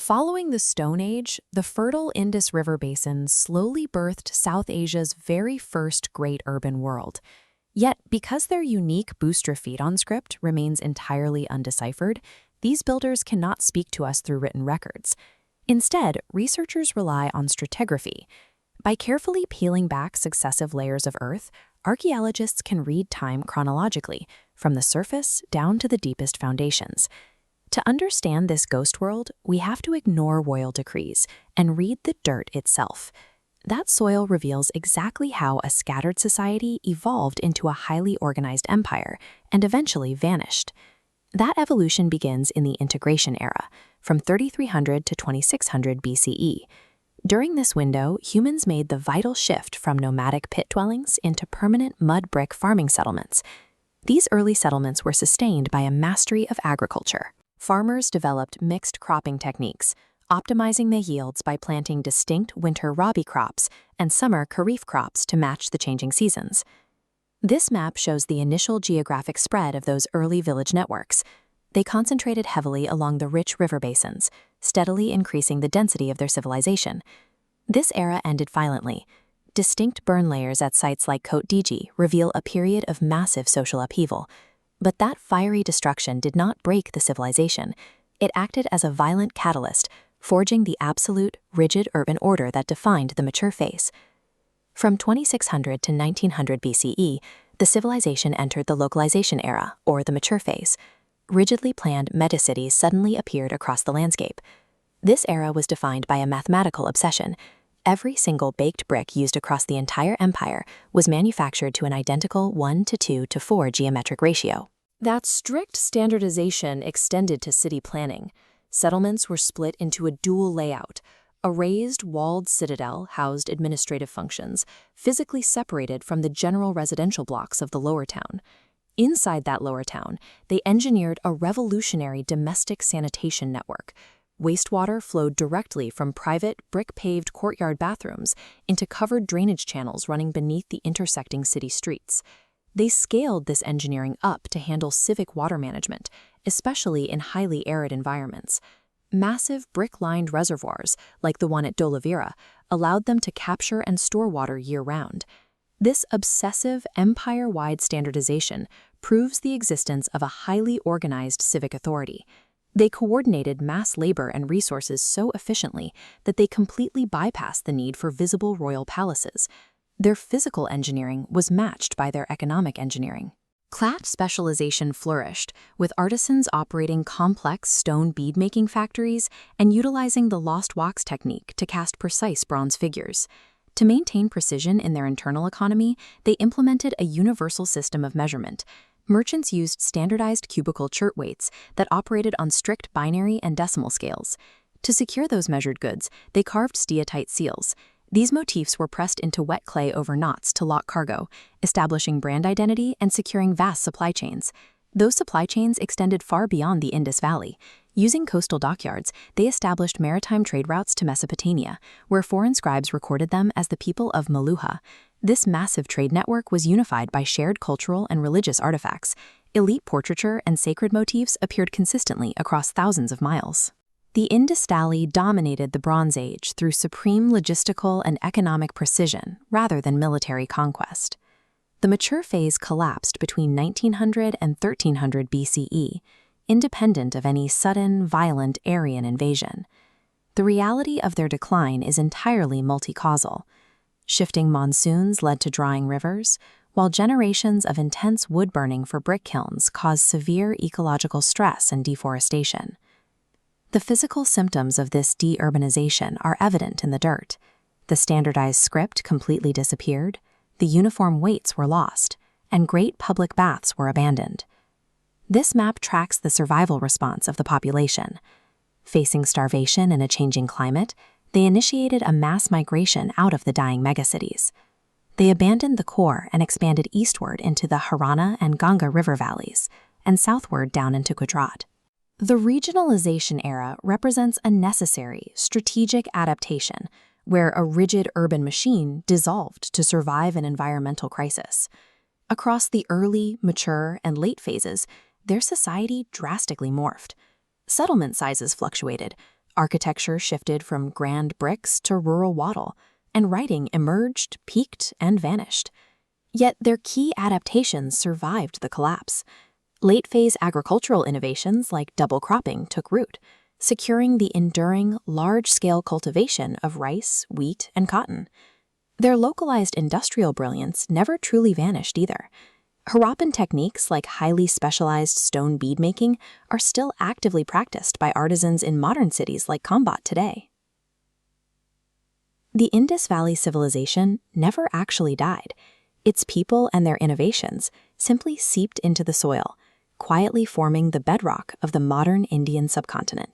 Following the Stone Age, the fertile Indus River basin slowly birthed South Asia's very first great urban world. Yet, because their unique Boustrophedon script remains entirely undeciphered, these builders cannot speak to us through written records. Instead, researchers rely on stratigraphy. By carefully peeling back successive layers of earth, archaeologists can read time chronologically, from the surface down to the deepest foundations. To understand this ghost world, we have to ignore royal decrees and read the dirt itself. That soil reveals exactly how a scattered society evolved into a highly organized empire and eventually vanished. That evolution begins in the Integration era, from 3300 to 2600 BCE. During this window, humans made the vital shift from nomadic pit dwellings into permanent mud brick farming settlements. These early settlements were sustained by a mastery of agriculture. Farmers developed mixed cropping techniques, optimizing the yields by planting distinct winter rabi crops and summer kharif crops to match the changing seasons. This map shows the initial geographic spread of those early village networks. They concentrated heavily along the rich river basins, steadily increasing the density of their civilization. This era ended violently. Distinct burn layers at sites like Kot Diji reveal a period of massive social upheaval. But that fiery destruction did not break the civilization. It acted as a violent catalyst, forging the absolute, rigid urban order that defined the mature phase. From 2600 to 1900 BCE, the civilization entered the Localization era, or the mature phase. Rigidly planned metacities suddenly appeared across the landscape. This era was defined by a mathematical obsession. Every single baked brick used across the entire empire was manufactured to an identical 1:2:4 geometric ratio. That strict standardization extended to city planning. Settlements were split into a dual layout. A raised, walled citadel housed administrative functions, physically separated from the general residential blocks of the lower town. Inside that lower town, they engineered a revolutionary domestic sanitation network. Wastewater flowed directly from private, brick-paved courtyard bathrooms into covered drainage channels running beneath the intersecting city streets. They scaled this engineering up to handle civic water management, especially in highly arid environments. Massive brick-lined reservoirs, like the one at Dholavira, allowed them to capture and store water year-round. This obsessive, empire-wide standardization proves the existence of a highly organized civic authority. They coordinated mass labor and resources so efficiently that they completely bypassed the need for visible royal palaces. Their physical engineering was matched by their economic engineering. Clat specialization flourished, with artisans operating complex stone bead-making factories and utilizing the lost wax technique to cast precise bronze figures. To maintain precision in their internal economy, they implemented a universal system of measurement. Merchants used standardized cubical chert weights that operated on strict binary and decimal scales. To secure those measured goods, they carved steatite seals. These motifs were pressed into wet clay over knots to lock cargo, establishing brand identity and securing vast supply chains. Those supply chains extended far beyond the Indus Valley. Using coastal dockyards, they established maritime trade routes to Mesopotamia, where foreign scribes recorded them as the people of Meluha. This massive trade network was unified by shared cultural and religious artifacts. Elite portraiture and sacred motifs appeared consistently across thousands of miles. The Indus Valley dominated the Bronze Age through supreme logistical and economic precision rather than military conquest. The mature phase collapsed between 1900 and 1300 BCE, independent of any sudden, violent Aryan invasion. The reality of their decline is entirely multi-causal. Shifting monsoons led to drying rivers, while generations of intense wood burning for brick kilns caused severe ecological stress and deforestation. The physical symptoms of this de-urbanization are evident in the dirt. The standardized script completely disappeared, the uniform weights were lost, and great public baths were abandoned. This map tracks the survival response of the population. Facing starvation in a changing climate, they initiated a mass migration out of the dying megacities. They abandoned the core and expanded eastward into the Harana and Ganga river valleys, and southward down into Gujarat. The regionalization era represents a necessary, strategic adaptation where a rigid urban machine dissolved to survive an environmental crisis. Across the early, mature, and late phases, their society drastically morphed. Settlement sizes fluctuated. Architecture shifted from grand bricks to rural wattle, and writing emerged, peaked, and vanished. Yet their key adaptations survived the collapse. Late-phase agricultural innovations like double cropping took root, securing the enduring, large-scale cultivation of rice, wheat, and cotton. Their localized industrial brilliance never truly vanished either. Harappan techniques like highly specialized stone bead-making are still actively practiced by artisans in modern cities like Kambat today. The Indus Valley Civilization never actually died. Its people and their innovations simply seeped into the soil, quietly forming the bedrock of the modern Indian subcontinent.